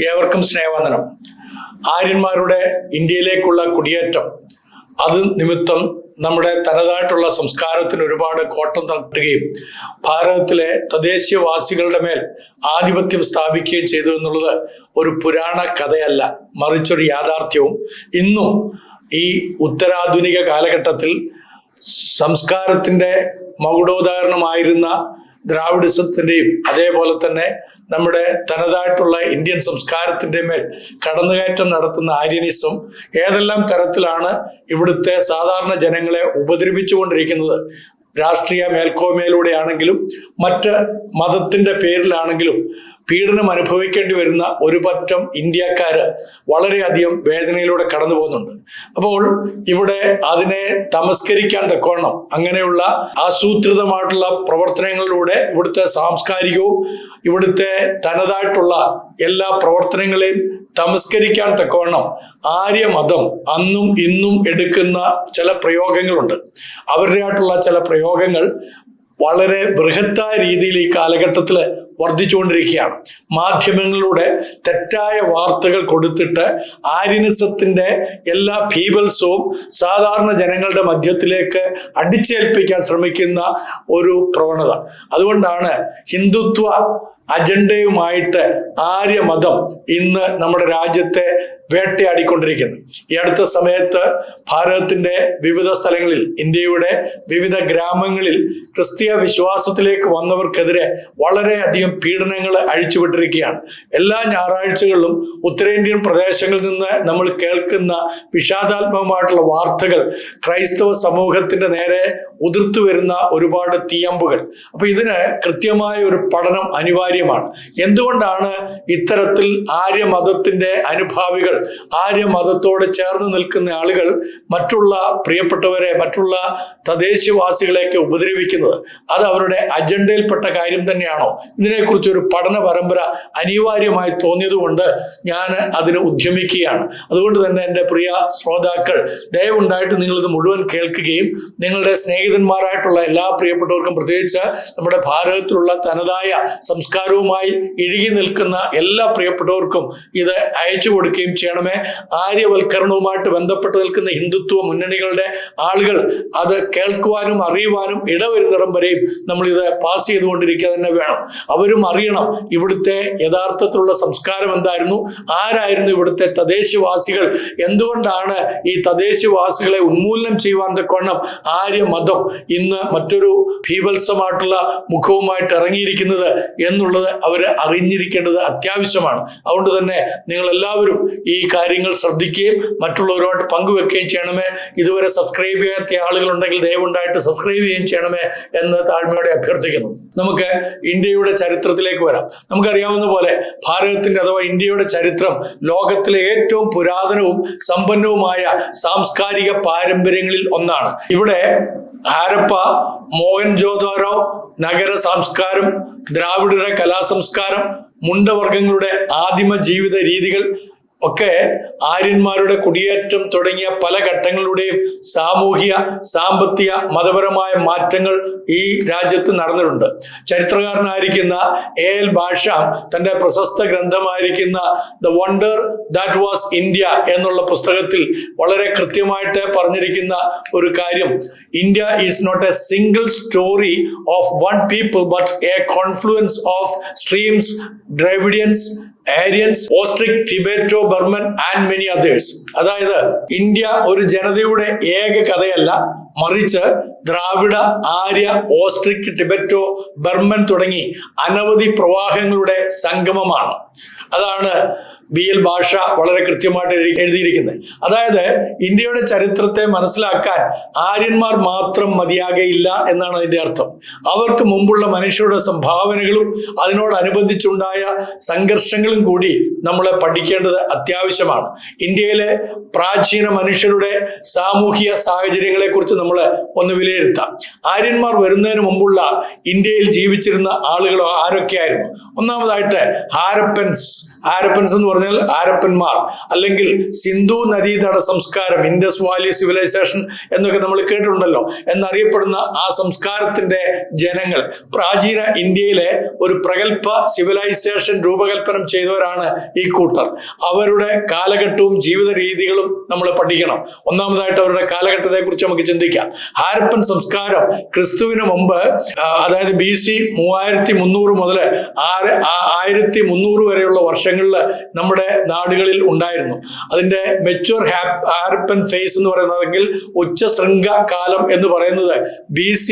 ഏവർക്കും സ്നേഹവന്ദനം. ആര്യന്മാരുടെ ഇന്ത്യയിലേക്കുള്ള കുടിയേറ്റം അത് നിമിത്തം നമ്മുടെ തനതായിട്ടുള്ള സംസ്കാരത്തിന് ഒരുപാട് കോട്ടം തട്ടുകയും ഭാരതത്തിലെ തദ്ദേശീയവാസികളുടെ മേൽ ആധിപത്യം സ്ഥാപിക്കുകയും ചെയ്തു എന്നുള്ളത് ഒരു പുരാണ കഥയല്ല, മറിച്ചൊരു യാഥാർത്ഥ്യവും ഇന്നും ഈ ഉത്തരാധുനിക കാലഘട്ടത്തിൽ സംസ്കാരത്തിൻ്റെ മകുടോദാഹരണമായിരുന്ന ദ്രാവിഡിസത്തിൻ്റെയും അതേപോലെ തന്നെ നമ്മുടെ തനതായിട്ടുള്ള ഇന്ത്യൻ സംസ്കാരത്തിൻ്റെ മേൽ കടന്നുകയറ്റം നടത്തുന്ന ആര്യനിസം ഏതെല്ലാം തരത്തിലാണ് ഇവിടുത്തെ സാധാരണ ജനങ്ങളെ ഉപദ്രവിച്ചുകൊണ്ടിരിക്കുന്നത്. രാഷ്ട്രീയ മേൽക്കോയ്മയിലൂടെ ആണെങ്കിലും മറ്റ് മതത്തിൻ്റെ പേരിലാണെങ്കിലും പീഡനം അനുഭവിക്കേണ്ടി വരുന്ന ഒരു പറ്റം ഇന്ത്യക്കാര് വളരെയധികം വേദനയിലൂടെ കടന്നു പോകുന്നുണ്ട്. അപ്പോൾ ഇവിടെ അതിനെ തമസ്കരിക്കാൻ തക്കവണ്ണം അങ്ങനെയുള്ള ആസൂത്രിതമായിട്ടുള്ള പ്രവർത്തനങ്ങളിലൂടെ ഇവിടുത്തെ സാംസ്കാരികവും ഇവിടുത്തെ തനതായിട്ടുള്ള എല്ലാ പ്രവർത്തനങ്ങളെയും തമസ്കരിക്കാൻ തക്കവണ്ണം ആര്യമതം അന്നും ഇന്നും എടുക്കുന്ന ചില പ്രയോഗങ്ങളുണ്ട്. അവരുടെയായിട്ടുള്ള ചില പ്രയോഗങ്ങൾ വളരെ ബൃഹത്തായ രീതിയിൽ ഈ കാലഘട്ടത്തിൽ വർദ്ധിച്ചുകൊണ്ടിരിക്കുകയാണ്. മാധ്യമങ്ങളിലൂടെ തെറ്റായ വാർത്തകൾ കൊടുത്തിട്ട് ആര്യനിസത്തിന്റെ എല്ലാ ഭീഭത്സവും സാധാരണ ജനങ്ങളുടെ മധ്യത്തിലേക്ക് അടിച്ചേൽപ്പിക്കാൻ ശ്രമിക്കുന്ന ഒരു പ്രവണത. അതുകൊണ്ടാണ് ഹിന്ദുത്വ അജണ്ടയുമായിട്ട് ആര്യമതം ഇന്ന് നമ്മുടെ രാജ്യത്തെ വേട്ടയാടിക്കൊണ്ടിരിക്കുന്നത്. ഈ അടുത്ത സമയത്ത് ഭാരതത്തിന്റെ വിവിധ സ്ഥലങ്ങളിൽ, ഇന്ത്യയുടെ വിവിധ ഗ്രാമങ്ങളിൽ ക്രിസ്തീയ വിശ്വാസത്തിലേക്ക് വന്നവർക്കെതിരെ വളരെയധികം പീഡനങ്ങൾ അഴിച്ചുവിട്ടിരിക്കുകയാണ്. എല്ലാ ഞായറാഴ്ചകളിലും ഉത്തരേന്ത്യൻ പ്രദേശങ്ങളിൽ നിന്ന് നമ്മൾ കേൾക്കുന്ന വിഷാദാത്മകമായിട്ടുള്ള വാർത്തകൾ ക്രൈസ്തവ സമൂഹത്തിന്റെ നേരെ ഉതിർത്തു വരുന്ന ഒരുപാട് തീയമ്പുകൾ. അപ്പൊ ഇതിന് കൃത്യമായ ഒരു പഠനം അനിവാര്യമാണ്. എന്തുകൊണ്ടാണ് ഇത്തരത്തിൽ ആര്യമതത്തിന്റെ അനുഭാവികൾ, ആര്യമതത്തോട് ചേർന്ന് നിൽക്കുന്ന ആളുകൾ മറ്റുള്ള പ്രിയപ്പെട്ടവരെ, മറ്റുള്ള തദ്ദേശവാസികളെയൊക്കെ ഉപദ്രവിക്കുന്നത്? അത് അവരുടെ അജണ്ടയിൽപ്പെട്ട കാര്യം തന്നെയാണോ? ഇതിനെക്കുറിച്ച് ഒരു പഠന പരമ്പര അനിവാര്യമായി തോന്നിയതുകൊണ്ട് ഞാൻ അതിന് ഉദ്യമിക്കുകയാണ്. അതുകൊണ്ട് തന്നെ എൻ്റെ പ്രിയ ശ്രോതാക്കൾ, ദയവുണ്ടായിട്ട് നിങ്ങളിത് മുഴുവൻ കേൾക്കുകയും നിങ്ങളുടെ സ്നേഹിതന്മാരായിട്ടുള്ള എല്ലാ പ്രിയപ്പെട്ടവർക്കും, പ്രത്യേകിച്ച് നമ്മുടെ ഭാരതത്തിലുള്ള തനതായ സംസ്കാരവുമായി ഇഴുകി നിൽക്കുന്ന എല്ലാ പ്രിയപ്പെട്ടവർക്കും ഇത് അയച്ചു കൊടുക്കുകയും ചെയ്യണമേ. ആര്യവൽക്കരണവുമായിട്ട് ബന്ധപ്പെട്ട് നിൽക്കുന്ന ഹിന്ദുത്വ മുന്നണികളുടെ ആളുകൾ അത് കേൾക്കുവാനും അറിയുവാനും ഇടവരുന്നിടം വരെയും നമ്മൾ ഇത് പാസ് ചെയ്തുകൊണ്ടിരിക്കുക തന്നെ വേണം. അവരും അറിയണം ഇവിടുത്തെ യഥാർത്ഥത്തിലുള്ള സംസ്കാരം എന്തായിരുന്നു, ആരായിരുന്നു ഇവിടുത്തെ തദ്ദേശവാസികൾ, എന്തുകൊണ്ടാണ് ഈ തദ്ദേശവാസികളെ ഉന്മൂലനം ചെയ്യുവാൻ തക്കവണ്ണം ആര്യമതം ഇന്ന് മറ്റൊരു ഭീഭത്സമായിട്ടുള്ള മുഖവുമായിട്ട് ഇറങ്ങിയിരിക്കുന്നത് എന്നുള്ളത് അവർ അറിഞ്ഞിരിക്കേണ്ടത് അത്യാവശ്യമാണ്. അതുകൊണ്ട് തന്നെ നിങ്ങൾ എല്ലാവരും ഈ കാര്യങ്ങൾ ശ്രദ്ധിക്കുകയും മറ്റുള്ളവരുമായിട്ട് പങ്കുവെക്കുകയും ചെയ്യണമേ. ഇതുവരെ സബ്സ്ക്രൈബ് ചെയ്യാത്ത ആളുകളുണ്ടെങ്കിൽ ദയവുണ്ടായിട്ട് സബ്സ്ക്രൈബ് ചെയ്യുകയും ചെയ്യണമേ എന്ന് താഴ്മയോടെ അഭ്യർത്ഥിക്കുന്നു. നമുക്ക് ഇന്ത്യയുടെ ചരിത്രത്തിലേക്ക് വരാം. നമുക്കറിയാവുന്ന പോലെ ഭാരതത്തിന്റെ അഥവാ ഇന്ത്യയുടെ ചരിത്രം ലോകത്തിലെ ഏറ്റവും പുരാതനവും സമ്പന്നവുമായ സാംസ്കാരിക പാരമ്പര്യങ്ങളിൽ ഒന്നാണ്. ഇവിടെ ഹാരപ്പ, മോഹൻജോദാരോ നഗര സംസ്കാരം, ദ്രാവിഡരുടെ കലാസംസ്കാരം, മുണ്ടവർഗങ്ങളുടെ ആദിമ ജീവിത രീതികൾ ഒക്കെ ആര്യന്മാരുടെ കുടിയേറ്റം തുടങ്ങിയ പല ഘട്ടങ്ങളുടെയും സാമൂഹിക, സാമ്പത്തിക, മതപരമായ മാറ്റങ്ങൾ ഈ രാജ്യത്ത് നടന്നിട്ടുണ്ട്. ചരിത്രകാരനായിരിക്കുന്ന എൽ ബാഷാം തന്റെ പ്രശസ്ത ഗ്രന്ഥമായിരിക്കുന്ന the wonder that was India എന്നുള്ള പുസ്തകത്തിൽ വളരെ കൃത്യമായിട്ട് പറഞ്ഞിരിക്കുന്ന ഒരു കാര്യം, India is not a single story of one people but a confluence of streams, Dravidians, Aryans, Austric, Tibeto Burman and many others. അതായത് ഇന്ത്യ ഒരു ജനതയുടെ ഏക കഥയല്ല, മറിച്ച് ദ്രാവിഡ, ആര്യ, ഓസ്ട്രിക്, ടിബറ്റോ, ബർമൻ തുടങ്ങി അനവധി പ്രവാഹങ്ങളുടെ സംഗമമാണ്. അതാണ് BL ഭാഷ വളരെ കൃത്യമായിട്ട് എഴുതിയിരിക്കുന്നത്. അതായത് ഇന്ത്യയുടെ ചരിത്രത്തെ മനസ്സിലാക്കാൻ ആര്യന്മാർ മാത്രം മതിയാകയില്ല എന്നാണ് അതിൻ്റെ അർത്ഥം. അവർക്ക് മുമ്പുള്ള മനുഷ്യരുടെ സംഭാവനകളും അതിനോടനുബന്ധിച്ചുണ്ടായ സംഘർഷങ്ങളും കൂടി നമ്മൾ പഠിക്കേണ്ടത് അത്യാവശ്യമാണ്. ഇന്ത്യയിലെ പ്രാചീന മനുഷ്യരുടെ സാമൂഹിക സാഹചര്യങ്ങളെ കുറിച്ച് നമ്മൾ ഒന്ന് വിലയിരുത്താം. ആര്യന്മാർ വരുന്നതിന് മുമ്പുള്ള ഇന്ത്യയിൽ ജീവിച്ചിരുന്ന ആളുകൾ ആരൊക്കെയായിരുന്നു? ഒന്നാമതായിട്ട് ഹാരപ്പൻസ് എന്ന് പറഞ്ഞാൽ ഹാരപ്പന്മാർ, അല്ലെങ്കിൽ സിന്ധു നദീതട സംസ്കാരം, ഇൻഡസ് വാലി സിവിലൈസേഷൻ എന്നൊക്കെ നമ്മൾ കേട്ടിട്ടുണ്ടല്ലോ. എന്നറിയപ്പെടുന്ന ആ സംസ്കാരത്തിന്റെ ജനങ്ങൾ പ്രാചീന ഇന്ത്യയിലെ ഒരു പ്രഗത്ഭ സിവിലൈസേഷൻ രൂപകൽപ്പന ചെയ്തവരാണ് ഈ കൂട്ടർ. അവരുടെ കാലഘട്ടവും ജീവിത രീതികളും നമ്മൾ പഠിക്കണം. ഒന്നാമതായിട്ട് അവരുടെ കാലഘട്ടത്തെ കുറിച്ച് നമുക്ക് ചിന്തിക്കാം. ഹാരപ്പൻ സംസ്കാരം ക്രിസ്തുവിന് മുമ്പ്, അതായത് BC 3300 മുതൽ 1300 വരെയുള്ള വർഷങ്ങളിൽ നമ്മുടെ നാടുകളിൽ ഉണ്ടായിരുന്നു. അതിന്റെ മെച്യൂർ ഹാരപ്പൻ ഫേസ് എന്ന് പറയുന്നതെങ്കിൽ ഉച്ചശൃംഗ കാലം എന്ന് പറയുന്നത് BC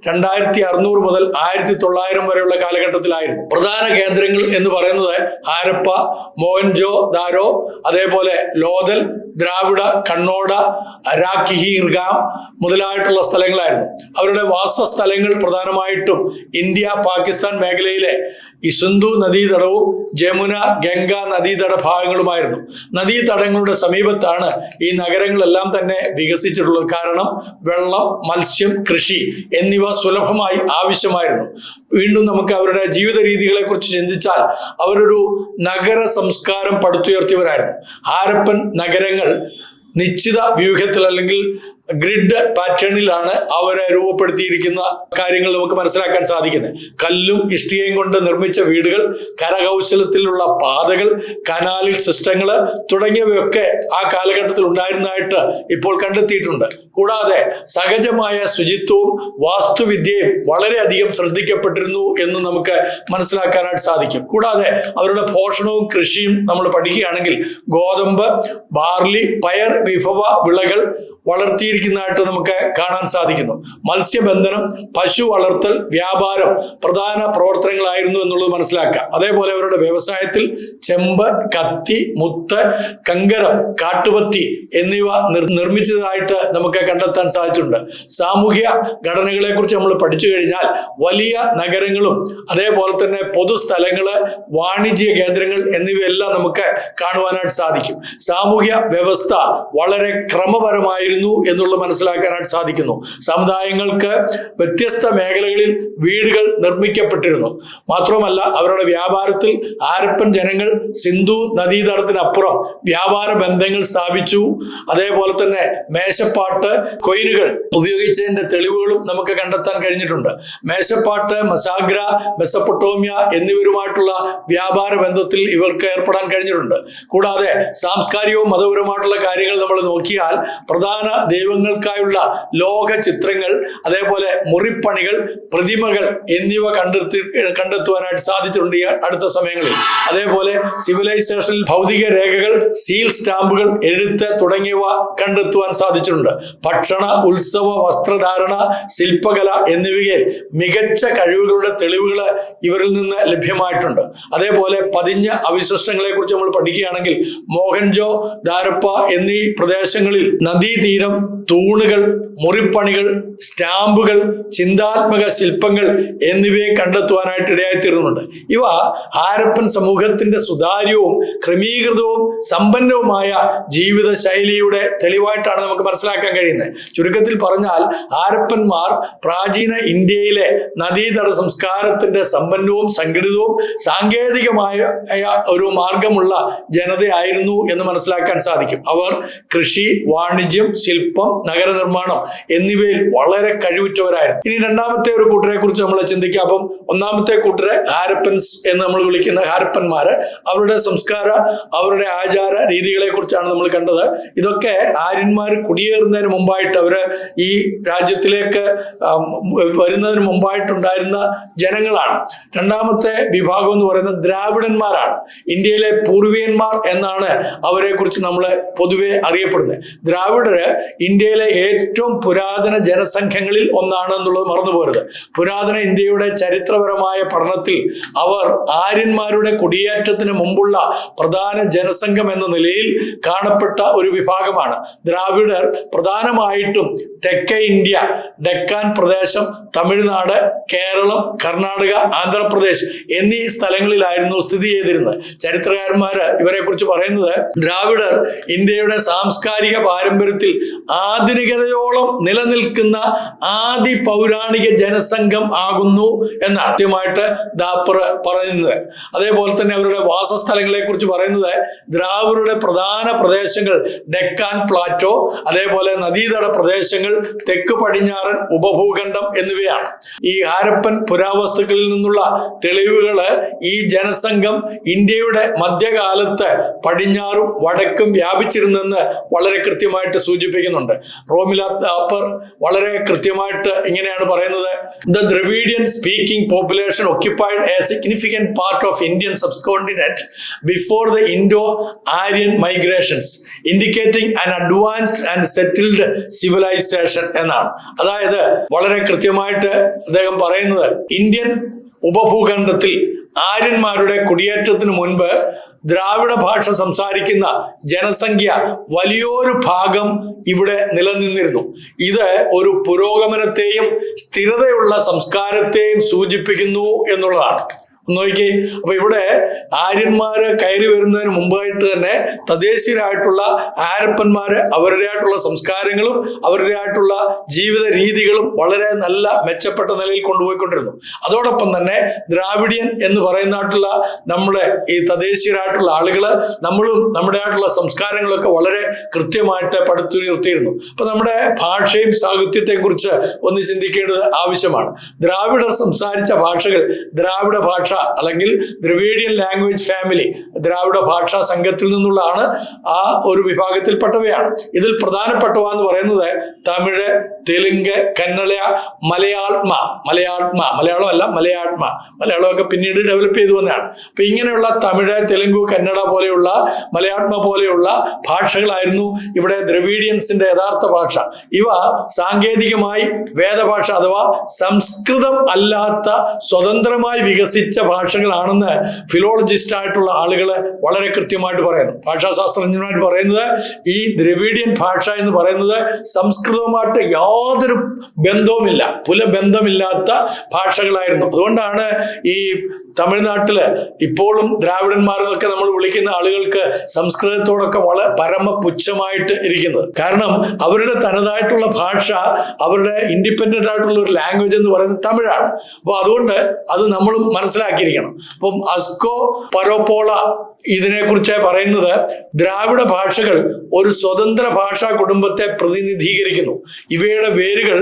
2600 മുതൽ 1900 വരെയുള്ള കാലഘട്ടത്തിലായിരുന്നു. പ്രധാന കേന്ദ്രങ്ങൾ എന്ന് പറയുന്നത് ഹാരപ്പ, മോഹൻജോ ദാരോ, അതേപോലെ ലോഥൽ, ദ്രാവിഡ, കണ്ണോട, രാഖിഹിർഗാം മുതലായിട്ടുള്ള സ്ഥലങ്ങളായിരുന്നു. അവരുടെ വാസസ്ഥലങ്ങൾ പ്രധാനമായിട്ടും ഇന്ത്യ പാകിസ്ഥാൻ മേഖലയിലെ ഈ സിന്ധു നദീതടവും ജമുന ഗംഗ നദീതട ഭാഗങ്ങളുമായിരുന്നു. നദീതടങ്ങളുടെ സമീപത്താണ് ഈ നഗരങ്ങളെല്ലാം തന്നെ വികസിച്ചിട്ടുള്ളത്. കാരണം വെള്ളം, മത്സ്യം, കൃഷി എന്നിവ സുലഭമായി ആവശ്യമായിരുന്നു. വീണ്ടും നമുക്ക് അവരുടെ ജീവിത രീതികളെ കുറിച്ച് ചിന്തിച്ചാൽ അവരൊരു നഗര സംസ്കാരം പടുത്തുയർത്തിയവരായിരുന്നു. ഹാരപ്പൻ നഗരങ്ങൾ നിശ്ചിത വ്യൂഹത്തിൽ അല്ലെങ്കിൽ ഗ്രിഡ് പാറ്റേണിലാണ് അവരെ രൂപപ്പെടുത്തിയിരിക്കുന്ന കാര്യങ്ങൾ നമുക്ക് മനസ്സിലാക്കാൻ സാധിക്കുന്നത്. കല്ലും ഇഷ്ടികയും കൊണ്ട് നിർമ്മിച്ച വീടുകൾ, കരകൗശലത്തിലുള്ള പാതകൾ, കനാലിൽ സിസ്റ്റങ്ങൾ തുടങ്ങിയവയൊക്കെ ആ കാലഘട്ടത്തിൽ ഉണ്ടായിരുന്നതായിട്ട് ഇപ്പോൾ കണ്ടെത്തിയിട്ടുണ്ട്. കൂടാതെ സഹജമായ ശുചിത്വവും വാസ്തുവിദ്യയും വളരെയധികം ശ്രദ്ധിക്കപ്പെട്ടിരുന്നു എന്ന് നമുക്ക് മനസ്സിലാക്കാനായിട്ട് സാധിക്കും. കൂടാതെ അവരുടെ പോഷണവും കൃഷിയും നമ്മൾ പഠിക്കുകയാണെങ്കിൽ ഗോതമ്പ്, ബാർലി, പയർ വിഭവ വിളകൾ വളർത്തിയിരിക്കുന്നതായിട്ട് നമുക്ക് കാണാൻ സാധിക്കുന്നു. മത്സ്യബന്ധനം, പശു വളർത്തൽ, വ്യാപാരം പ്രധാന പ്രവർത്തനങ്ങളായിരുന്നു എന്നുള്ളത് മനസ്സിലാക്കാം. അതേപോലെ അവരുടെ വ്യവസായത്തിൽ ചെമ്പ്, കത്തി, മുത്ത്, കങ്കരം, കാട്ടുപത്തി എന്നിവ നിർമ്മിച്ചതായിട്ട് നമുക്ക് കണ്ടെത്താൻ സാധിച്ചിട്ടുണ്ട്. സാമൂഹ്യ ഘടനകളെ കുറിച്ച് നമ്മൾ പഠിച്ചു കഴിഞ്ഞാൽ വലിയ നഗരങ്ങളും അതേപോലെ തന്നെ പൊതുസ്ഥലങ്ങള്, വാണിജ്യ കേന്ദ്രങ്ങൾ എന്നിവയെല്ലാം നമുക്ക് കാണുവാനായിട്ട് സാധിക്കും. സാമൂഹ്യ വ്യവസ്ഥ വളരെ ക്രമപരമായി എന്നുള്ളത് മനസ്സിലാക്കാനായിട്ട് സാധിക്കുന്നു. സമുദായങ്ങൾക്ക് വ്യത്യസ്ത മേഖലകളിൽ വീടുകൾ നിർമ്മിക്കപ്പെട്ടിരുന്നു. മാത്രമല്ല അവരുടെ വ്യാപാരത്തിൽ ഹാരപ്പൻ ജനങ്ങൾ സിന്ധു നദീതടത്തിനപ്പുറം വ്യാപാര ബന്ധങ്ങൾ സ്ഥാപിച്ചു. അതേപോലെ തന്നെ മേശപ്പാട്ട്, കൊയിനുകൾ ഉപയോഗിച്ചതിന്റെ തെളിവുകളും നമുക്ക് കണ്ടെത്താൻ കഴിഞ്ഞിട്ടുണ്ട്. മേശപ്പാട്ട്, മസാഗ്ര, മെസപ്പൊട്ടോമിയ എന്നിവരുമായിട്ടുള്ള വ്യാപാര ബന്ധത്തിൽ ഇവർക്ക് ഏർപ്പെടാൻ കഴിഞ്ഞിട്ടുണ്ട്. കൂടാതെ സാംസ്കാരികവും മതപരമായിട്ടുള്ള കാര്യങ്ങൾ നമ്മൾ നോക്കിയാൽ പ്രധാന ദൈവങ്ങൾക്കായുള്ള ലോക ചിത്രങ്ങൾ, അതേപോലെ മുറിപ്പണികൾ, പ്രതിമകൾ എന്നിവ കണ്ടെത്തുവാനായിട്ട് സാധിച്ചിട്ടുണ്ട് ഈ അടുത്ത സമയങ്ങളിൽ. അതേപോലെ സിവിലൈസേഷനിൽ ഭൗതിക രേഖകൾ, സീൽ സ്റ്റാമ്പുകൾ, എഴുത്ത് തുടങ്ങിയവ കണ്ടെത്തുവാൻ സാധിച്ചിട്ടുണ്ട്. ഭക്ഷണ, ഉത്സവ, വസ്ത്രധാരണ, ശില്പകല എന്നിവയിൽ മികച്ച കഴിവുകളുടെ തെളിവുകൾ ഇവരിൽ നിന്ന് ലഭ്യമായിട്ടുണ്ട്. അതേപോലെ പതിഞ്ഞ അവശിഷ്ടങ്ങളെ കുറിച്ച് നമ്മൾ പഠിക്കുകയാണെങ്കിൽ മോഹൻജോ ദാരപ്പ എന്നീ പ്രദേശങ്ങളിൽ നദീതീരം, തൂണുകൾ, മുറിപ്പണികൾ, സ്റ്റാമ്പുകൾ, ചിന്താത്മക ശില്പങ്ങൾ എന്നിവയെ കണ്ടെത്തുവാനായിട്ട് ഇടയായിത്തീർന്നുണ്ട്. ഇവ ഹാരപ്പൻ സമൂഹത്തിന്റെ സുതാര്യവും ക്രമീകൃതവും സമ്പന്നവുമായ ജീവിത ശൈലിയുടെ തെളിവായിട്ടാണ് നമുക്ക് മനസ്സിലാക്കാൻ കഴിയുന്നത്. ചുരുക്കത്തിൽ പറഞ്ഞാൽ ഹാരപ്പന്മാർ പ്രാചീന ഇന്ത്യയിലെ നദീതട സംസ്കാരത്തിന്റെ സമ്പന്നവും സംഘടിതവും സാങ്കേതികമായ ഒരു മാർഗമുള്ള ജനതയായിരുന്നു എന്ന് മനസ്സിലാക്കാൻ സാധിക്കും. അവർ കൃഷി, വാണിജ്യം, ശില്പം, നഗരനിർമ്മാണം എന്നിവയിൽ വളരെ കഴിവുറ്റവരായിരുന്നു. ഇനി രണ്ടാമത്തെ ഒരു കൂട്ടരെ കുറിച്ച് നമ്മൾ ചിന്തിക്കാം. അപ്പം ഒന്നാമത്തെ കൂട്ടരെ ഹാരപ്പൻസ് എന്ന് നമ്മൾ വിളിക്കുന്ന ഹാരപ്പന്മാര്, അവരുടെ സംസ്കാര, അവരുടെ ആചാര രീതികളെ കുറിച്ചാണ് നമ്മൾ കണ്ടത്. ഇതൊക്കെ ആര്യന്മാർ കുടിയേറുന്നതിന് മുമ്പായിട്ട്, അവര് ഈ രാജ്യത്തിലേക്ക് വരുന്നതിന് മുമ്പായിട്ടുണ്ടായിരുന്ന ജനങ്ങളാണ്. രണ്ടാമത്തെ വിഭാഗം എന്ന് പറയുന്നത് ദ്രാവിഡന്മാരാണ്. ഇന്ത്യയിലെ പൂർവികന്മാർ എന്നാണ് അവരെ കുറിച്ച് നമ്മൾ പൊതുവെ അറിയപ്പെടുന്നത്. ദ്രാവിഡര് ഇന്ത്യയിലെ ഏറ്റവും പുരാതന ജനസംഘങ്ങളിൽ ഒന്നാണ് എന്നുള്ളത് മറന്നുപോകരുത്. പുരാതന ഇന്ത്യയുടെ ചരിത്രപരമായ പഠനത്തിൽ അവർ ആര്യന്മാരുടെ കുടിയേറ്റത്തിന് മുമ്പുള്ള പ്രധാന ജനസംഘം എന്ന നിലയിൽ കാണപ്പെട്ട ഒരു വിഭാഗമാണ്. ദ്രാവിഡർ പ്രധാനമായിട്ടും തെക്കേ ഇന്ത്യ, ഡെക്കാൻ പ്രദേശം, തമിഴ്നാട്, കേരളം, കർണാടക, ആന്ധ്രാപ്രദേശ് എന്നീ സ്ഥലങ്ങളിലായിരുന്നു സ്ഥിതി ചെയ്തിരുന്നത്. ചരിത്രകാരന്മാര് ഇവരെ കുറിച്ച് പറയുന്നത് ദ്രാവിഡർ ഇന്ത്യയുടെ സാംസ്കാരിക പാരമ്പര്യത്തിൽ ആധുനികതയോളം നിലനിൽക്കുന്ന ആദി പൗരാണിക ജനസംഘം ആകുന്നു എന്നാണ് കൃത്യമായിട്ട് ദാപ്പർ പറയുന്നത്. അതേപോലെ തന്നെ അവരുടെ വാസസ്ഥലങ്ങളെ കുറിച്ച് പറയുന്നത് ദ്രാവിഡരുടെ പ്രധാന പ്രദേശങ്ങൾ ഡെക്കാൻ പ്ലാറ്റോ, അതേപോലെ നദീതട പ്രദേശങ്ങൾ, തെക്ക് പടിഞ്ഞാറൻ ഉപഭൂഖണ്ഡം എന്നിവയാണ്. ഈ ഹാരപ്പൻ പുരാവസ്തുക്കളിൽ നിന്നുള്ള തെളിവുകള് ഈ ജനസംഘം ഇന്ത്യയുടെ മധ്യകാലത്ത് പടിഞ്ഞാറും വടക്കും വ്യാപിച്ചിരുന്നെന്ന് വളരെ കൃത്യമായിട്ട് സൂചിപ്പിക്കുന്നുണ്ട്. റോമില ദാപ്പർ വളരെ കൃത്യമായിട്ട് ഇങ്ങനെയാണ് പറയുന്നത്: the Dravidian speaking population occupied a significant part of Indian subcontinent before the Indo-Aryan migrations, indicating an advanced and settled civilization എന്നാണ്. അതായത് വളരെ കൃത്യമായിട്ട് അദ്ദേഹം പറയുന്നത് ഇന്ത്യൻ ഉപഭൂഖണ്ഡത്തിൽ ആര്യന്മാരുടെ കുടിയേറ്റത്തിന് മുൻപ് ദ്രാവിഡ ഭാഷ സംസാരിക്കുന്ന ജനസംഖ്യ വലിയൊരു ഭാഗം ഇവിടെ നിലനിന്നിരുന്നു. ഇത് ഒരു പുരോഗമനത്തെയും സ്ഥിരതയുള്ള സംസ്കാരത്തെയും സൂചിപ്പിക്കുന്നു എന്നുള്ളതാണ്. നോക്കി, അപ്പൊ ഇവിടെ ആര്യന്മാര് കയറി വരുന്നതിന് മുമ്പായിട്ട് തന്നെ തദ്ദേശീയരായിട്ടുള്ള ഹാരപ്പന്മാര് അവരുടേതായിട്ടുള്ള സംസ്കാരങ്ങളും അവരുടേതായിട്ടുള്ള ജീവിത രീതികളും വളരെ നല്ല മെച്ചപ്പെട്ട നിലയിൽ കൊണ്ടുപോയിക്കൊണ്ടിരുന്നു. അതോടൊപ്പം തന്നെ ദ്രാവിഡിയൻ എന്ന് പറയുന്നതായിട്ടുള്ള നമ്മുടെ ഈ തദ്ദേശീയരായിട്ടുള്ള ആളുകള് നമ്മളും നമ്മുടേതായിട്ടുള്ള സംസ്കാരങ്ങളൊക്കെ വളരെ കൃത്യമായിട്ട് പടുത്തുയർത്തിയിരുന്നു. അപ്പൊ നമ്മുടെ ഭാഷയും സാഹിത്യത്തെ കുറിച്ച് ഒന്ന് ചിന്തിക്കേണ്ടത് ആവശ്യമാണ്. ദ്രാവിഡർ സംസാരിച്ച ഭാഷകൾ ദ്രാവിഡ ഭാഷ അല്ലെങ്കിൽ ദ്രവീഡിയൻ ലാംഗ്വേജ് ഫാമിലി, ദ്രാവിഡ ഭാഷാ സംഘത്തിൽ നിന്നുള്ളതാണ്. ആ ഒരു വിഭാഗത്തിൽപ്പെട്ടവയാണ്. ഇതിൽ പ്രധാനപ്പെട്ടവ എന്ന് പറയുന്നത് തമിഴ്, തെലുങ്ക്, കന്നഡ, മലയാളമല്ല മലയാളമൊക്കെ പിന്നീട് ഡെവലപ്പ് ചെയ്തു വന്നതാണ്. അപ്പൊ ഇങ്ങനെയുള്ള തമിഴ്, തെലുങ്ക്, കന്നഡ പോലെയുള്ള മലയാളമ പോലെയുള്ള ഭാഷകളായിരുന്നു ഇവിടെ ദ്രവീഡിയൻസിന്റെ യഥാർത്ഥ ഭാഷ. ഇവ സാങ്കേതികമായി വേദഭാഷ അഥവാ സംസ്കൃതം അല്ലാത്ത സ്വതന്ത്രമായി വികസിച്ച ഭാഷകളാണെന്ന് ഫിലോളജിസ്റ്റ് ആയിട്ടുള്ള ആളുകൾ വളരെ കൃത്യമായിട്ട് പറയുന്നു. ഭാഷാശാസ്ത്രജ്ഞന്മാർ പറയുന്നത് ഈ ദ്രവീഡിയൻ ഭാഷ എന്ന് പറയുന്നത് സംസ്കൃതവുമായിട്ട് യാതൊരു ബന്ധവുമില്ല, പുലബന്ധമില്ലാത്ത ഭാഷകളായിരുന്നു. അതുകൊണ്ടാണ് ഈ തമിഴ്നാട്ടില് ഇപ്പോഴും ദ്രാവിഡന്മാർ എന്നൊക്കെ നമ്മൾ വിളിക്കുന്ന ആളുകൾക്ക് സംസ്കൃതത്തോടൊക്കെ വളരെ പരമപുച്ഛമായിട്ട് ഇരിക്കുന്നത്. കാരണം അവരുടെ തനതായിട്ടുള്ള ഭാഷ, അവരുടെ ഇൻഡിപെൻഡന്റ് ആയിട്ടുള്ള ഒരു ലാംഗ്വേജ് എന്ന് പറയുന്നത് തമിഴാണ്. അപ്പൊ അതുകൊണ്ട് അത് നമ്മളും മനസ്സിലാക്കിയിരിക്കണം. അപ്പം അസ്കോ പരോപോള ഇതിനെക്കുറിച്ച് പറയുന്നത് ദ്രാവിഡ ഭാഷകൾ ഒരു സ്വതന്ത്ര ഭാഷാ കുടുംബത്തെ പ്രതിനിധീകരിക്കുന്നു. ഇവയുടെ വേരുകൾ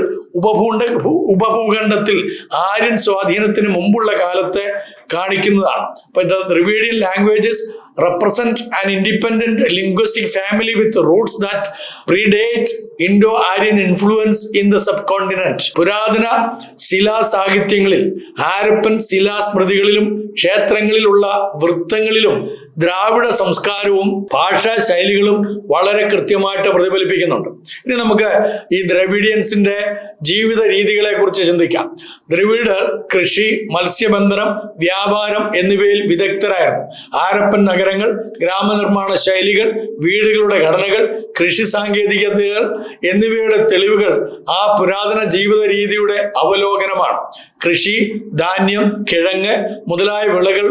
ഉപഭൂഖണ്ഡത്തിൽ ആര്യൻ സ്വാധീനത്തിന് മുമ്പുള്ള കാലത്തെ കാണിക്കുന്നതാണ്. അപ്പൊ Dravidian languages represent an independent linguistic family with roots that predate Indo-Aryan influence in the subcontinent. പുരാതന ശിലാസാഹിത്യങ്ങളിൽ ഹാരപ്പൻ ശിലാസ്മൃതികളിലും ക്ഷേത്രങ്ങളിലുള്ള വൃത്തങ്ങളിലും ദ്രാവിഡ സംസ്കാരവും ഭാഷാ ശൈലികളും വളരെ കൃത്യമായിട്ട് പ്രതിഫലിപ്പിക്കുന്നുണ്ട്. ഇനി നമുക്ക് ഈ ദ്രവിഡിയൻസിന്റെ ജീവിത രീതികളെ കുറിച്ച് ചിന്തിക്കാം. ദ്രവിഡർ കൃഷി, മത്സ്യബന്ധനം, വ്യാപാരം എന്നിവയിൽ വിദഗ്ധരായിരുന്നു. ഹാരപ്പൻ നഗരങ്ങൾ, ഗ്രാമനിർമ്മാണ ശൈലികൾ, വീടുകളുടെ ഘടനകൾ, കൃഷി സാങ്കേതികതകൾ എന്നിവയുടെ തെളിവുകൾ ആ പുരാതന ജീവിത രീതിയുടെ അവലോകനമാണ്. കൃഷി, ധാന്യം, കിഴങ്ങ് മുതലായ വിളകൾ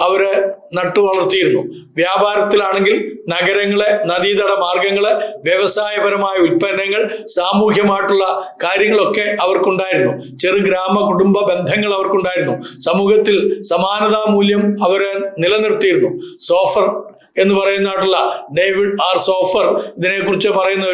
അവര് നട്ടു വളർത്തിയിരുന്നു. വ്യാപാരത്തിലാണെങ്കിൽ നഗരങ്ങള്, നദീതട മാർഗങ്ങള്, വ്യവസായപരമായ ഉൽപ്പന്നങ്ങൾ, സാമൂഹ്യമായിട്ടുള്ള കാര്യങ്ങളൊക്കെ അവർക്കുണ്ടായിരുന്നു. ചെറു ഗ്രാമ കുടുംബ ബന്ധങ്ങൾ അവർക്കുണ്ടായിരുന്നു. സമൂഹത്തിൽ സമാനതാ മൂല്യം അവര് നിലനിർത്തിയിരുന്നു. സോഫർ എന്ന് പറയുന്നതായിട്ടുള്ള ഡേവിഡ് ആർ സോഫർ ഇതിനെക്കുറിച്ച് പറയുന്ന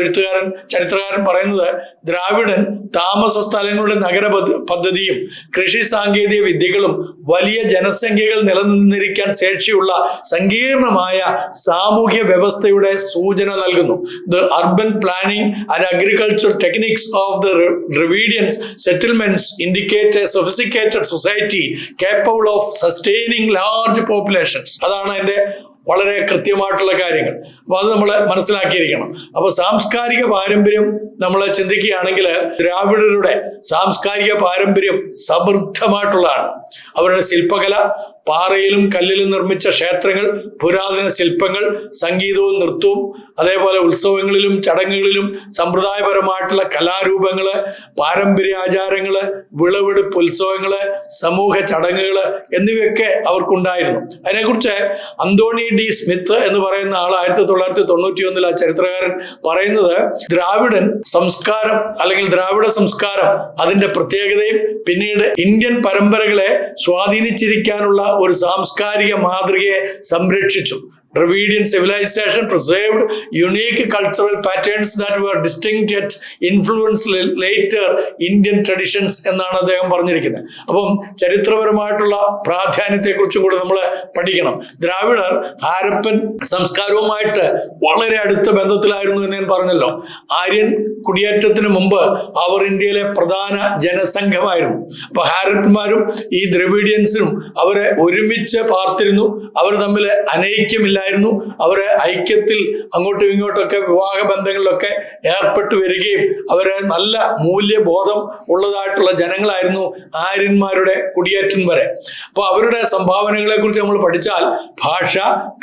ചരിത്രകാരൻ പറയുന്നത് ദ്രാവിഡൻ താമസ സ്ഥലങ്ങളുടെ നഗര പദ്ധതിയും കൃഷി സാങ്കേതിക വിദ്യകളും വലിയ ജനസംഖ്യകൾ നിലനിന്നിരിക്കാൻ ശേഷിയുള്ള സങ്കീർണമായ സാമൂഹ്യ വ്യവസ്ഥയുടെ സൂചന നൽകുന്നു. The urban planning and agriculture techniques of the Dravidians settlements indicate a sophisticated society capable of sustaining large populations. അതാണ് അതിന്റെ വളരെ കൃത്യമായിട്ടുള്ള കാര്യങ്ങൾ. അപ്പൊ അത് നമ്മൾ മനസ്സിലാക്കിയിരിക്കണം. അപ്പൊ സാംസ്കാരിക പാരമ്പര്യം നമ്മൾ ചിന്തിക്കുകയാണെങ്കിൽ ദ്രാവിഡരുടെ സാംസ്കാരിക പാരമ്പര്യം സമൃദ്ധമായിട്ടുള്ളതാണ്. അവരുടെ ശില്പകല, പാറയിലും കല്ലിലും നിർമ്മിച്ച ക്ഷേത്രങ്ങൾ, പുരാതന ശില്പങ്ങൾ, സംഗീതവും നൃത്തവും, അതേപോലെ ഉത്സവങ്ങളിലും ചടങ്ങുകളിലും സമ്പ്രദായപരമായിട്ടുള്ള കലാരൂപങ്ങള്, പാരമ്പര്യ ആചാരങ്ങള്, വിളവെടുപ്പ് ഉത്സവങ്ങള്, സമൂഹ ചടങ്ങുകള് എന്നിവയൊക്കെ അവർക്കുണ്ടായിരുന്നു. അതിനെക്കുറിച്ച് അന്തോണി ഡി സ്മിത്ത് എന്ന് പറയുന്ന ആൾ 1991 ആ ചരിത്രകാരൻ പറയുന്നത്, ദ്രാവിഡൻ സംസ്കാരം അല്ലെങ്കിൽ ദ്രാവിഡ സംസ്കാരം അതിന്റെ പ്രത്യേകതയും പിന്നീട് ഇന്ത്യൻ പരമ്പരകളെ സ്വാധീനിച്ചിരിക്കാനുള്ള ഒരു സാംസ്കാരിക മാതൃകയെ സംരക്ഷിച്ചു. Dravidian civilization preserved unique cultural patterns that were distinct yet influenced later Indian traditions എന്നാണ് അദ്ദേഹം പറഞ്ഞിരിക്കുന്നത്. അപ്പം ചരിത്രപരമായിട്ടുള്ള പ്രാധാന്യത്തെക്കുറിച്ചും കൂടെ നമ്മൾ പഠിക്കണം. ദ്രാവിഡർ ഹാരപ്പൻ സംസ്കാരവുമായിട്ട് വളരെ അടുത്ത ബന്ധത്തിലായിരുന്നു എന്ന് ഞാൻ പറഞ്ഞല്ലോ. ആര്യൻ കുടിയേറ്റത്തിന് മുമ്പ് അവർ ഇന്ത്യയിലെ പ്രധാന ജനസംഘമായിരുന്നു. അപ്പൊ ഹാരപ്പന്മാരും ഈ ദ്രവിഡിയൻസിനും അവരെ ഒരുമിച്ച് പാർത്തിരുന്നു. അവർ തമ്മിൽ അനൈക്യമില്ല. അവരെ ഐക്യത്തിൽ അങ്ങോട്ടും ഇങ്ങോട്ടൊക്കെ വിവാഹ ബന്ധങ്ങളിലൊക്കെ ഏർപ്പെട്ടു വരികയും അവരെ നല്ല മൂല്യബോധം ഉള്ളതായിട്ടുള്ള ജനങ്ങളായിരുന്നു ആര്യന്മാരുടെ കുടിയേറ്റം വരെ. അപ്പൊ അവരുടെ സംഭാവനകളെ കുറിച്ച് നമ്മൾ പഠിച്ചാൽ ഭാഷ,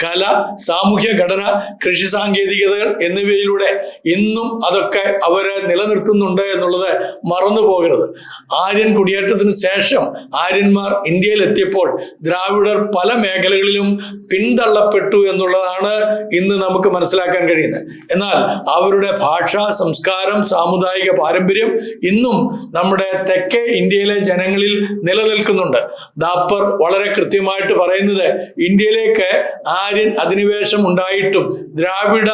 കല, സാമൂഹ്യ ഘടന, കൃഷി സാങ്കേതികതകൾ എന്നിവയിലൂടെ ഇന്നും അതൊക്കെ അവരെ നിലനിർത്തുന്നുണ്ട് എന്നുള്ളത് മറന്നു പോകരുത്. ആര്യൻ കുടിയേറ്റത്തിന് ശേഷം ആര്യന്മാർ ഇന്ത്യയിൽ എത്തിയപ്പോൾ ദ്രാവിഡർ പല മേഖലകളിലും പിന്തള്ളപ്പെട്ടു എന്നുള്ളതാണ് ഇന്ന് നമുക്ക് മനസ്സിലാക്കാൻ കഴിയുന്നത്. എന്നാൽ അവരുടെ ഭാഷ, സംസ്കാരം, സാമുദായിക പാരമ്പര്യം ഇന്നും നമ്മുടെ തെക്കേ ഇന്ത്യയിലെ ജനങ്ങളിൽ നിലനിൽക്കുന്നുണ്ട്. ദാപ്പർ വളരെ കൃത്യമായിട്ട് പറയുന്നത്, ഇന്ത്യയിലേക്ക് ആര്യൻ അധിനിവേശം ഉണ്ടായിട്ടും ദ്രാവിഡ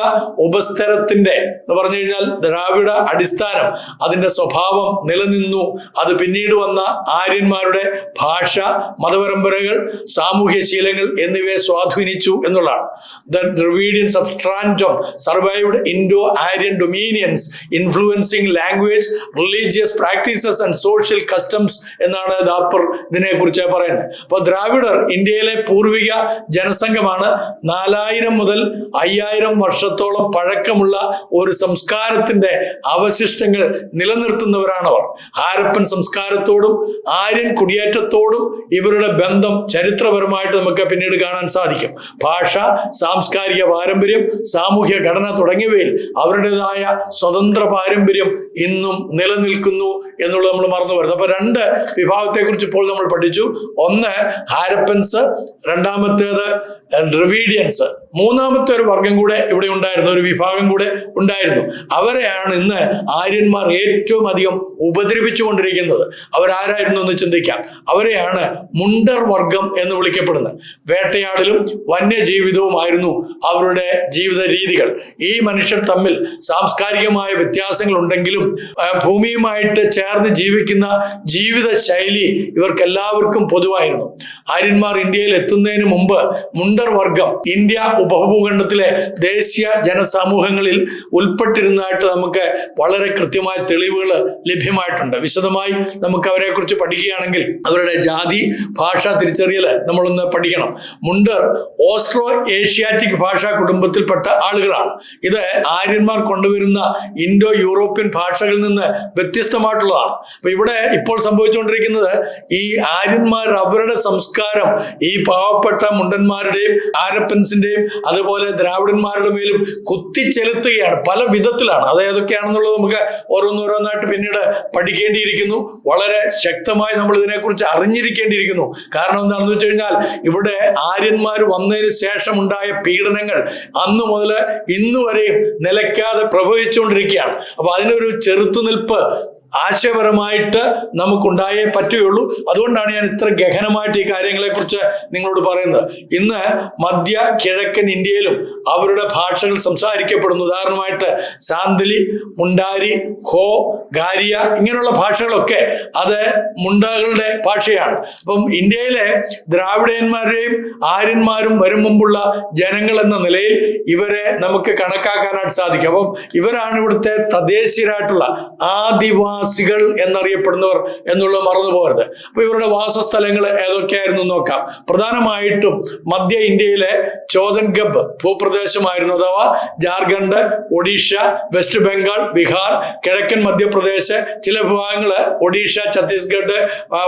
ഉപസ്തരത്തിന്റെ എന്ന് പറഞ്ഞു കഴിഞ്ഞാൽ ദ്രാവിഡ അടിസ്ഥാനം അതിന്റെ സ്വഭാവം നിലനിന്നു. അത് പിന്നീട് വന്ന ആര്യന്മാരുടെ ഭാഷ, മതപരമ്പരകൾ, സാമൂഹ്യ ശീലങ്ങൾ എന്നിവയെ സ്വാധീനിച്ചു എന്നുള്ളതാണ്. The Dravidian substratum survived Indo-Aryan dominions influencing language, religious practices and social customs എന്നാണ് ദാപ്പർ ഇതിനെക്കുറിച്ച് പറയുന്നത്. അപ്പോൾ ദ്രാവിഡർ ഇന്ത്യയിലെ പൂർവിക ജനസംഘമാണ്. 4000 മുതൽ 5000 വർഷത്തോളം പഴക്കമുള്ള ഒരു സംസ്കാരത്തിന്റെ അവശിഷ്ടങ്ങൾ നിലനിർത്തുന്നവരാണവർ. ഹാരപ്പൻ സംസ്കാരത്തോടും ആര്യൻ കുടിയേറ്റത്തോടും ഇവരുടെ ബന്ധം ചരിത്രപരമായിട്ട് നമുക്ക് പിന്നീട് കാണാൻ സാധിക്കും. ഭാഷ, സാംസ്കാരിക പാരമ്പര്യം, സാമൂഹ്യ ഘടന തുടങ്ങിയവയിൽ അവരുടേതായ സ്വതന്ത്ര പാരമ്പര്യം ഇന്നും നിലനിൽക്കുന്നു എന്നുള്ളത് നമ്മൾ മറന്നു വരുന്നത്. അപ്പൊ 2 വിഭാഗത്തെക്കുറിച്ച് ഇപ്പോൾ നമ്മൾ പഠിച്ചു. ഒന്ന് ഹാരപ്പൻസ്, രണ്ടാമത്തേത് ഡ്രവിഡിയൻസ്. മൂന്നാമത്തെ ഒരു വർഗം കൂടെ ഇവിടെ ഉണ്ടായിരുന്നു, ഒരു വിഭാഗം കൂടെ ഉണ്ടായിരുന്നു. അവരെയാണ് ഇന്ന് ആര്യന്മാർ ഏറ്റവും അധികം ഉപദ്രവിച്ചു കൊണ്ടിരിക്കുന്നത്. അവരാരായിരുന്നു എന്ന് ചിന്തിക്കാം. അവരെയാണ് മുണ്ടർ വർഗം എന്ന് വിളിക്കപ്പെടുന്നത്. വേട്ടയാടലും വന്യജീവിതവുമായിരുന്നു അവരുടെ ജീവിത രീതികൾ. ഈ മനുഷ്യർ തമ്മിൽ സാംസ്കാരികമായ വ്യത്യാസങ്ങൾ ഉണ്ടെങ്കിലും ഭൂമിയുമായിട്ട് ചേർന്ന് ജീവിക്കുന്ന ജീവിത ശൈലി ഇവർക്കെല്ലാവർക്കും പൊതുവായിരുന്നു. ആര്യന്മാർ ഇന്ത്യയിൽ എത്തുന്നതിന് മുമ്പ് മുണ്ടർ വർഗം ഇന്ത്യ ഉപഭൂഖണ്ഡത്തിലെ ദേശീയ ജനസമൂഹങ്ങളിൽ ഉൾപ്പെട്ടിരുന്നതായിട്ട് നമുക്ക് വളരെ കൃത്യമായ തെളിവുകൾ ലഭ്യമായിട്ടുണ്ട്. വിശദമായി നമുക്ക് അവരെ കുറിച്ച് പഠിക്കുകയാണെങ്കിൽ അവരുടെ ജാതി, ഭാഷ തിരിച്ചറിയല് നമ്മളൊന്ന് പഠിക്കണം. മുണ്ടർ ഓസ്ട്രോ ഏഷ്യാറ്റിക് ഭാഷാ കുടുംബത്തിൽപ്പെട്ട ആളുകളാണ്. ഇത് ആര്യന്മാർ കൊണ്ടുവരുന്ന ഇൻഡോ യൂറോപ്യൻ ഭാഷകളിൽ നിന്ന് വ്യത്യസ്തമായിട്ടുള്ളതാണ്. അപ്പൊ ഇവിടെ ഇപ്പോൾ സംഭവിച്ചുകൊണ്ടിരിക്കുന്നത് ഈ ആര്യന്മാർ അവരുടെ സംസ്കാരം ഈ പാവപ്പെട്ട മുണ്ടന്മാരുടെയും ഹാരപ്പൻസിന്റെയും അതുപോലെ ദ്രാവിഡന്മാരുടെ മേലും കുത്തിച്ചെലുത്തുകയാണ്. പല വിധത്തിലാണ്. അത് ഏതൊക്കെയാണെന്നുള്ളത് നമുക്ക് ഓരോന്നോരോന്നായിട്ട് പിന്നീട് പഠിക്കേണ്ടിയിരിക്കുന്നു. വളരെ ശക്തമായി നമ്മൾ ഇതിനെക്കുറിച്ച് അറിഞ്ഞിരിക്കേണ്ടിയിരിക്കുന്നു. കാരണം എന്താണെന്ന് വെച്ച് കഴിഞ്ഞാൽ ഇവിടെ ആര്യന്മാർ വന്നതിന് ശേഷം ഉണ്ടായ പീഡനങ്ങൾ അന്ന് മുതൽ ഇന്ന് വരെയും നിലയ്ക്കാതെ പ്രവഹിച്ചുകൊണ്ടിരിക്കുകയാണ്. അപ്പൊ അതിനൊരു ചെറുത്തുനിൽപ്പ് ആശയപരമായിട്ട് നമുക്കുണ്ടായേ പറ്റുകയുള്ളൂ. അതുകൊണ്ടാണ് ഞാൻ ഇത്ര ഗഹനമായിട്ട് ഈ കാര്യങ്ങളെ കുറിച്ച് നിങ്ങളോട് പറയുന്നത്. ഇന്ന് മധ്യ കിഴക്കൻ ഇന്ത്യയിലും അവരുടെ ഭാഷകൾ സംസാരിക്കപ്പെടുന്നു. ഉദാഹരണമായിട്ട് സാന്തലി, മുണ്ടാരി, ഹോ, ഗാരിയ ഇങ്ങനെയുള്ള ഭാഷകളൊക്കെ അത് മുണ്ടകളുടെ ഭാഷയാണ്. അപ്പം ഇന്ത്യയിലെ ദ്രാവിഡന്മാരെയും ആര്യന്മാരും വരും മുമ്പുള്ള ജനങ്ങൾ എന്ന നിലയിൽ ഇവരെ നമുക്ക് കണക്കാക്കാനായിട്ട് സാധിക്കും. അപ്പം ഇവരാണ് ഇവിടുത്തെ തദ്ദേശീയരായിട്ടുള്ള ആദിവാസി നിവാസികൾ എന്നറിയപ്പെടുന്നവർ എന്നുള്ളത് മറന്നു പോകരുത്. അപ്പൊ ഇവരുടെ വാസസ്ഥലങ്ങൾ ഏതൊക്കെയായിരുന്നു നോക്കാം. പ്രധാനമായിട്ടും മധ്യ ഇന്ത്യയിലെ ചോദൻഗബ് ഭൂപ്രദേശമായിരുന്നു, അഥവാ ജാർഖണ്ഡ്, ഒഡീഷ, വെസ്റ്റ് ബംഗാൾ, ബീഹാർ, കിഴക്കൻ മധ്യപ്രദേശ്, ചില വിഭാഗങ്ങള് ഒഡീഷ, ഛത്തീസ്ഗഡ്,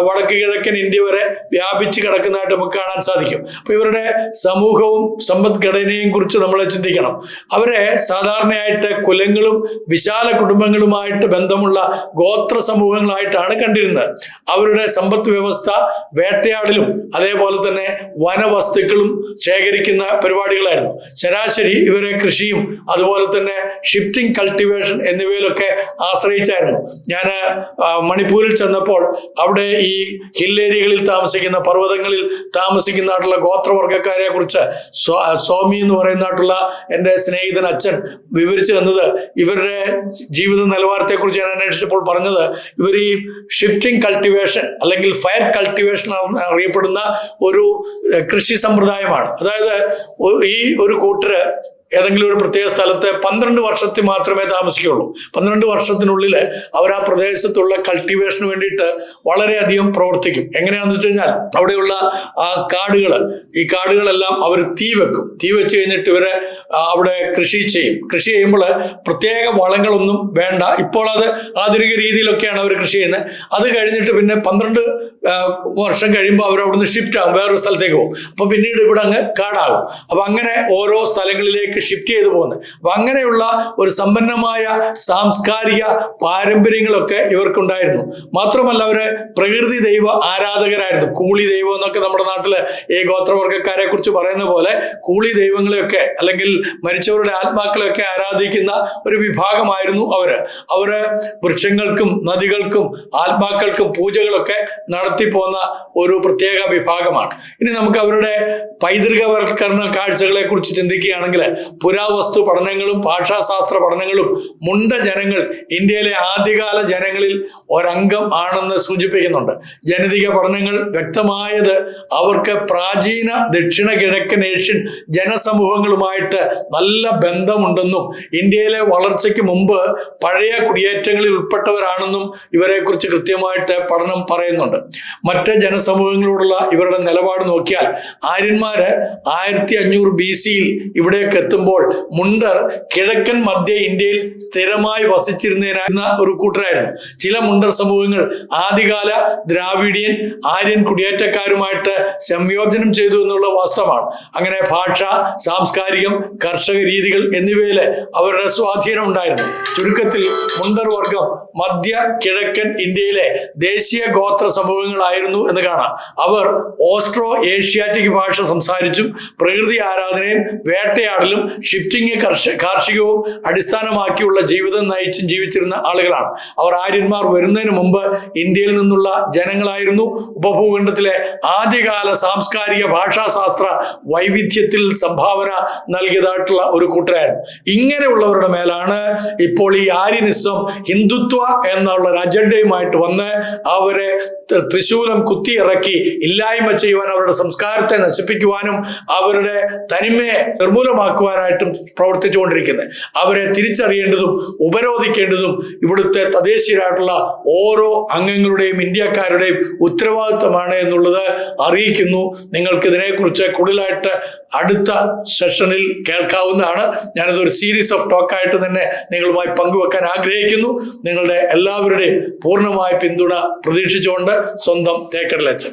വടക്ക് കിഴക്കൻ ഇന്ത്യ വരെ വ്യാപിച്ച് കിടക്കുന്നതായിട്ട് നമുക്ക് കാണാൻ സാധിക്കും. അപ്പൊ ഇവരുടെ സമൂഹവും സമ്പദ്ഘടനയും കുറിച്ച് നമ്മൾ ചിന്തിക്കണം. അവരെ സാധാരണയായിട്ട് കുലങ്ങളും വിശാല കുടുംബങ്ങളുമായിട്ട് ബന്ധമുള്ള ഗോത്ര സമൂഹങ്ങളായിട്ടാണ് കണ്ടിരുന്നത്. അവരുടെ സമ്പദ് വ്യവസ്ഥ വേട്ടയാടലും അതേപോലെ തന്നെ വനവസ്തുക്കളും ശേഖരിക്കുന്ന പരിപാടികളായിരുന്നു. ശരാശരി ഇവരെ കൃഷിയും അതുപോലെ തന്നെ ഷിഫ്റ്റിംഗ് കൾട്ടിവേഷൻ എന്നിവയിലൊക്കെ ആശ്രയിച്ചായിരുന്നു. ഞാൻ മണിപ്പൂരിൽ ചെന്നപ്പോൾ അവിടെ ഈ ഹിൽ ഏരിയകളിൽ താമസിക്കുന്ന, പർവ്വതങ്ങളിൽ താമസിക്കുന്നതായിട്ടുള്ള ഗോത്രവർഗക്കാരെ കുറിച്ച് സ്വാമി എന്ന് പറയുന്നതായിട്ടുള്ള എൻ്റെ സ്നേഹിതൻ അച്ഛൻ വിവരിച്ചു തന്നത്, ഇവരുടെ ജീവിത നിലവാരത്തെ കുറിച്ച് ഞാൻ അന്വേഷിച്ചപ്പോൾ പറഞ്ഞത്, ഇവർ ഈ ഷിഫ്റ്റിംഗ് കൾട്ടിവേഷൻ അല്ലെങ്കിൽ ഫയർ കൾട്ടിവേഷൻ അറിയപ്പെടുന്ന ഒരു കൃഷി സമ്പ്രദായമാണ്. അതായത് ഈ ഒരു കൂട്ടര് ഏതെങ്കിലും ഒരു പ്രത്യേക സ്ഥലത്ത് 12 വർഷത്തിൽ മാത്രമേ താമസിക്കുകയുള്ളൂ. 12 വർഷത്തിനുള്ളിൽ അവർ ആ പ്രദേശത്തുള്ള കൾട്ടിവേഷന് വേണ്ടിയിട്ട് വളരെയധികം പ്രവർത്തിക്കും. എങ്ങനെയാണെന്ന് വെച്ച് കഴിഞ്ഞാൽ അവിടെയുള്ള ആ ഈ കാടുകളെല്ലാം അവർ തീ വെക്കും. തീ വെച്ച് കഴിഞ്ഞിട്ട് ഇവര് അവിടെ കൃഷി ചെയ്യും. കൃഷി ചെയ്യുമ്പോൾ പ്രത്യേക വളങ്ങളൊന്നും വേണ്ട. ഇപ്പോൾ അത് ആധുനിക രീതിയിലൊക്കെയാണ് അവർ കൃഷി ചെയ്യുന്നത്. അത് കഴിഞ്ഞിട്ട് പിന്നെ 12 വർഷം കഴിയുമ്പോൾ അവർ അവിടുന്ന് ഷിഫ്റ്റ് ആകും, വേറൊരു സ്ഥലത്തേക്ക് പോകും. അപ്പൊ പിന്നീട് ഇവിടെ അങ്ങ് കാടാകും. അപ്പൊ അങ്ങനെ ഓരോ സ്ഥലങ്ങളിലേക്ക് ഷിഫ്റ്റ് ചെയ്തു പോകുന്നത്. അപ്പൊ അങ്ങനെയുള്ള ഒരു സമ്പന്നമായ സാംസ്കാരിക പാരമ്പര്യങ്ങളൊക്കെ ഇവർക്കുണ്ടായിരുന്നു. മാത്രമല്ല അവര് പ്രകൃതി ദൈവ ആരാധകരായിരുന്നു. കൂളി ദൈവം എന്നൊക്കെ നമ്മുടെ നാട്ടില് ഈ ഗോത്രവർഗക്കാരെ കുറിച്ച് പറയുന്ന പോലെ കൂളി ദൈവങ്ങളെയൊക്കെ അല്ലെങ്കിൽ മരിച്ചവരുടെ ആത്മാക്കളെയൊക്കെ ആരാധിക്കുന്ന ഒരു വിഭാഗമായിരുന്നു അവര് വൃക്ഷങ്ങൾക്കും നദികൾക്കും ആത്മാക്കൾക്കും പൂജകളൊക്കെ നടത്തിപ്പോന്ന ഒരു പ്രത്യേക വിഭാഗമാണ്. ഇനി നമുക്ക് അവരുടെ പൈതൃകവൽക്കരണ കാഴ്ചകളെ കുറിച്ച് ചിന്തിക്കുകയാണെങ്കിൽ പുരാവസ്തു പഠനങ്ങളും ഭാഷാശാസ്ത്ര പഠനങ്ങളും മുണ്ട ജനങ്ങൾ ഇന്ത്യയിലെ ആദ്യകാല ജനങ്ങളിൽ ഒരംഗം ആണെന്ന് സൂചിപ്പിക്കുന്നുണ്ട്. ജനിതക പഠനങ്ങൾ വ്യക്തമായത് അവർക്ക് പ്രാചീന ദക്ഷിണ കിഴക്കൻ ഏഷ്യൻ ജനസമൂഹങ്ങളുമായിട്ട് നല്ല ബന്ധമുണ്ടെന്നും ഇന്ത്യയിലെ വളർച്ചയ്ക്ക് മുമ്പ് പഴയ കുടിയേറ്റങ്ങളിൽ ഉൾപ്പെട്ടവരാണെന്നും ഇവരെക്കുറിച്ച് കൃത്യമായിട്ട് പഠനം പറയുന്നുണ്ട്. മറ്റ് ജനസമൂഹങ്ങളോടുള്ള ഇവരുടെ നിലപാട് നോക്കിയാൽ ആര്യന്മാര് 1500 BC ഇവിടേക്ക് എത്തുമ്പോൾ മുണ്ടർ കിഴക്കൻ മധ്യ ഇന്ത്യയിൽ സ്ഥിരമായി വസിച്ചിരുന്ന ഒരു കൂട്ടരായിരുന്നു. ചില മുണ്ടർ സമൂഹങ്ങൾ ആദ്യകാല ദ്രാവിഡിയൻ ആര്യൻ കുടിയേറ്റക്കാരുമായിട്ട് സംയോജനം ചെയ്തു എന്നുള്ള വാസ്തവമാണ്. അങ്ങനെ ഭാഷ, സാംസ്കാരികം, കർഷക രീതികൾ എന്നിവയിൽ അവരുടെ സ്വാധീനം ഉണ്ടായിരുന്നു. ചുരുക്കത്തിൽ മുണ്ടർ വർഗം മധ്യ കിഴക്കൻ ഇന്ത്യയിലെ ദേശീയ ഗോത്ര സമൂഹങ്ങളായിരുന്നു എന്ന് കാണാം. അവർ ഓസ്ട്രോ ഏഷ്യാറ്റിക് ഭാഷ സംസാരിച്ചും പ്രകൃതി ആരാധനയും വേട്ടയാടലും ഷിഫ്റ്റിംഗ് കാർഷികവും അടിസ്ഥാനമാക്കിയുള്ള ജീവിതം നയിച്ചും ജീവിച്ചിരുന്ന ആളുകളാണ്. അവർ ആര്യന്മാർ വരുന്നതിന് മുമ്പ് ഇന്ത്യയിൽ നിന്നുള്ള ജനങ്ങളായിരുന്നു. ഉപഭൂഖണ്ഡത്തിലെ ആദ്യകാല സാംസ്കാരിക ഭാഷാശാസ്ത്ര വൈവിധ്യത്തിൽ സംഭാവന നൽകിയതായിട്ടുള്ള ഒരു കൂട്ടരായിരുന്നു. ഇങ്ങനെയുള്ളവരുടെ മേലാണ് ഇപ്പോൾ ഈ ആര്യനിസം, ഹിന്ദുത്വ എന്നുള്ള ഒരു അജണ്ടയുമായിട്ട് വന്ന് അവരെ ത്രിശൂലം കുത്തിയിറക്കി ഇല്ലായ്മ ചെയ്യുവാൻ, അവരുടെ സംസ്കാരത്തെ നശിപ്പിക്കുവാനും അവരുടെ തനിമയെ നിർമൂലമാക്കുവാനായിട്ടും പ്രവർത്തിച്ചുകൊണ്ടിരിക്കുന്നത്. അവരെ തിരിച്ചറിയേണ്ടതും ഉപരോധിക്കേണ്ടതും ഇവിടുത്തെ തദ്ദേശീയരായിട്ടുള്ള ഓരോ അംഗങ്ങളുടെയും ഇന്ത്യക്കാരുടെയും ഉത്തരവാദിത്വമാണ് എന്നുള്ളത് അറിയിക്കുന്നു. നിങ്ങൾക്ക് ഇതിനെക്കുറിച്ച് കൂടുതലായിട്ട് അടുത്ത സെഷനിൽ കേൾക്കാവുന്നതാണ്. ഞാനിതൊരു സീരീസ് ഓഫ് ടോക്കായിട്ട് തന്നെ നിങ്ങളുമായി പങ്കുവെക്കാൻ ആഗ്രഹിക്കുന്നു. നിങ്ങളുടെ എല്ലാവരുടെയും പൂർണ്ണമായ പിന്തുണ പ്രതീക്ഷിച്ചുകൊണ്ട് സ്വന്തം തേക്കടിലച്ചൻ.